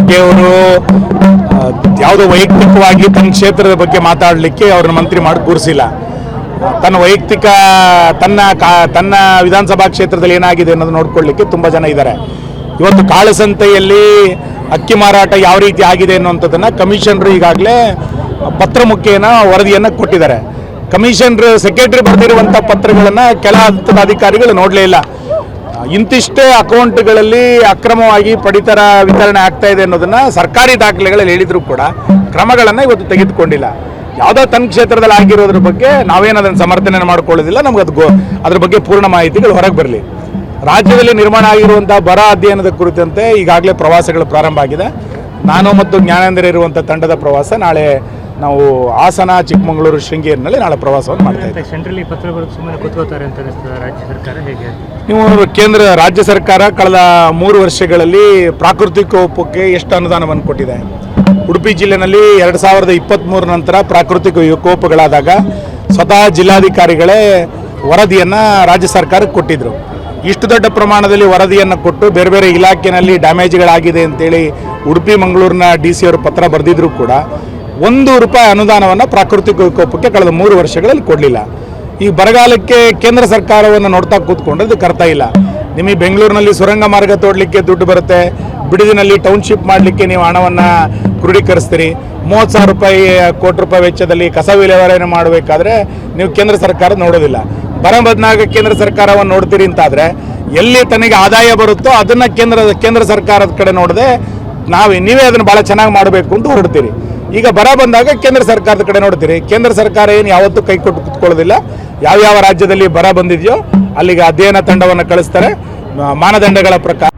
ಖರ್ಗೆ ಅವರು ಯಾವುದೋ ವೈಯಕ್ತಿಕವಾಗಿ ತನ್ನ ಕ್ಷೇತ್ರದ ಬಗ್ಗೆ ಮಾತಾಡಲಿಕ್ಕೆ ಅವ್ರನ್ನ ಮಂತ್ರಿ ಮಾಡಿ ಕೂರಿಸಿಲ್ಲ. ತನ್ನ ವೈಯಕ್ತಿಕ ತನ್ನ ವಿಧಾನಸಭಾ ಕ್ಷೇತ್ರದಲ್ಲಿ ಏನಾಗಿದೆ ಅನ್ನೋದು ನೋಡ್ಕೊಳ್ಳಿಕ್ಕೆ ತುಂಬ ಜನ ಇದ್ದಾರೆ. ಇವತ್ತು ಕಾಳಸಂತೆಯಲ್ಲಿ ಅಕ್ಕಿ ಮಾರಾಟ ಯಾವ ರೀತಿ ಆಗಿದೆ ಅನ್ನುವಂಥದ್ದನ್ನು ಕಮಿಷನರು ಈಗಾಗಲೇ ಪತ್ರ ಮುಖೇನ ವರದಿಯನ್ನು ಕೊಟ್ಟಿದ್ದಾರೆ. ಕಮಿಷನರ್ ಸೆಕ್ರೆಟರಿ ಬರೆದಿರುವಂಥ ಪತ್ರಗಳನ್ನು ಕೆಲ ಹಂತದ ಅಧಿಕಾರಿಗಳು ನೋಡಲೇ ಇಲ್ಲ. ಇಂತಿಷ್ಟೇ ಅಕೌಂಟ್ಗಳಲ್ಲಿ ಅಕ್ರಮವಾಗಿ ಪಡಿತರ ವಿತರಣೆ ಆಗ್ತಾ ಇದೆ ಅನ್ನೋದನ್ನು ಸರ್ಕಾರಿ ದಾಖಲೆಗಳಲ್ಲಿ ಹೇಳಿದ್ರು ಕೂಡ ಕ್ರಮಗಳನ್ನು ಇವತ್ತು ತೆಗೆದುಕೊಂಡಿಲ್ಲ. ಯಾವುದೋ ತನ್ನ ಕ್ಷೇತ್ರದಲ್ಲಿ ಆಗಿರೋದ್ರ ಬಗ್ಗೆ ನಾವೇನು ಅದನ್ನು ಸಮರ್ಥನೆ ಮಾಡ್ಕೊಳ್ಳೋದಿಲ್ಲ. ನಮ್ಗೆ ಅದ್ರ ಬಗ್ಗೆ ಪೂರ್ಣ ಮಾಹಿತಿಗಳು ಹೊರಗೆ ಬರಲಿ. ರಾಜ್ಯದಲ್ಲಿ ನಿರ್ಮಾಣ ಆಗಿರುವಂಥ ಬರ ಅಧ್ಯಯನದ ಕುರಿತಂತೆ ಈಗಾಗಲೇ ಪ್ರವಾಸಗಳು ಪ್ರಾರಂಭ ಆಗಿದೆ. ನಾನು ಮತ್ತು ಜ್ಞಾನೇಂದ್ರ ಇರುವಂಥ ತಂಡದ ಪ್ರವಾಸ ನಾಳೆ ನಾವು ಹಾಸನ, ಚಿಕ್ಕಮಗಳೂರು, ಶೃಂಗೇರಿನಲ್ಲಿ ನಾಳೆ ಪ್ರವಾಸವನ್ನು ಮಾಡ್ತಾ ಇದ್ದೀವಿ. ಸೆಂಟ್ರಲ್ ಪತ್ರ ಬರೋದು ಸುಮ್ಮನೆ ಕೂತ್ಕೋತಾರೆ ಅಂತ ಅನಿಸ್ತದೆ ರಾಜ್ಯ ಸರ್ಕಾರ ಹೇಗೆ? ನೀವು ರಾಜ್ಯ ಸರ್ಕಾರ ಕಳೆದ 3 ವರ್ಷಗಳಲ್ಲಿ ಪ್ರಾಕೃತಿಕ ವಿಕೋಪಕ್ಕೆ ಎಷ್ಟು ಅನುದಾನವನ್ನು ಕೊಟ್ಟಿದೆ? ಉಡುಪಿ ಜಿಲ್ಲೆಯಲ್ಲಿ 2023 ನಂತರ ಪ್ರಾಕೃತಿಕ ವಿಕೋಪಗಳಾದಾಗ ಸ್ವತಃ ಜಿಲ್ಲಾಧಿಕಾರಿಗಳೇ ವರದಿಯನ್ನು ರಾಜ್ಯ ಸರ್ಕಾರಕ್ಕೆ ಕೊಟ್ಟಿದ್ದರು. ಇಷ್ಟು ದೊಡ್ಡ ಪ್ರಮಾಣದಲ್ಲಿ ವರದಿಯನ್ನು ಕೊಟ್ಟು ಬೇರೆ ಬೇರೆ ಇಲಾಖೆಯಲ್ಲಿ ಡ್ಯಾಮೇಜ್ಗಳಾಗಿದೆ ಅಂತೇಳಿ ಉಡುಪಿ ಮಂಗಳೂರಿನ DC ಅವರು ಪತ್ರ ಬರೆದಿದ್ರು ಕೂಡ ₹1 ಅನುದಾನವನ್ನು ಪ್ರಾಕೃತಿಕ ವಿಕೋಪಕ್ಕೆ ಕಳೆದ 3 ವರ್ಷಗಳಲ್ಲಿ ಕೊಡಲಿಲ್ಲ. ಈ ಬರಗಾಲಕ್ಕೆ ಕೇಂದ್ರ ಸರ್ಕಾರವನ್ನು ನೋಡ್ತಾ ಕೂತ್ಕೊಂಡ್ರೆ ಇದಕ್ಕೆ ಅರ್ಥ ಇಲ್ಲ. ನಿಮಗೆ ಬೆಂಗಳೂರಿನಲ್ಲಿ ಸುರಂಗ ಮಾರ್ಗ ತೋಡಲಿಕ್ಕೆ ದುಡ್ಡು ಬರುತ್ತೆ, ಬಿಡದಿನಲ್ಲಿ ಟೌನ್ಶಿಪ್ ಮಾಡಲಿಕ್ಕೆ ನೀವು ಹಣವನ್ನು ಕ್ರೋಢೀಕರಿಸ್ತೀರಿ. 30,000 ಕೋಟಿ ರೂಪಾಯಿ ವೆಚ್ಚದಲ್ಲಿ ಕಸ ವಿಲೇವಾರಿ ಮಾಡಬೇಕಾದ್ರೆ ನೀವು ಕೇಂದ್ರ ಸರ್ಕಾರ ನೋಡೋದಿಲ್ಲ. ಬರ ಬಂದಾಗ ಕೇಂದ್ರ ಸರ್ಕಾರವನ್ನು ನೋಡ್ತೀರಿ ಅಂತಾದರೆ ಎಲ್ಲಿ ತನಗೆ ಆದಾಯ ಬರುತ್ತೋ ಅದನ್ನು ಕೇಂದ್ರ ಸರ್ಕಾರದ ಕಡೆ ನೋಡದೆ ನೀವೇ ಅದನ್ನು ಭಾಳ ಚೆನ್ನಾಗಿ ಮಾಡಬೇಕು ಅಂತ ಹೊರಡ್ತೀರಿ. ಈಗ ಬರ ಬಂದಾಗ ಕೇಂದ್ರ ಸರ್ಕಾರದ ಕಡೆ ನೋಡ್ತೀರಿ. ಕೇಂದ್ರ ಸರ್ಕಾರ ಏನು ಯಾವತ್ತೂ ಕೈ ಕೊಟ್ಟು ಕುತ್ಕೊಳ್ಳೋದಿಲ್ಲ. ಯಾವ ರಾಜ್ಯದಲ್ಲಿ ಬರ ಬಂದಿದೆಯೋ ಅಲ್ಲಿಗೆ ಅಧ್ಯಯನ ತಂಡವನ್ನು ಕಳಿಸ್ತಾರೆ. ಮಾನದಂಡಗಳ ಪ್ರಕಾರ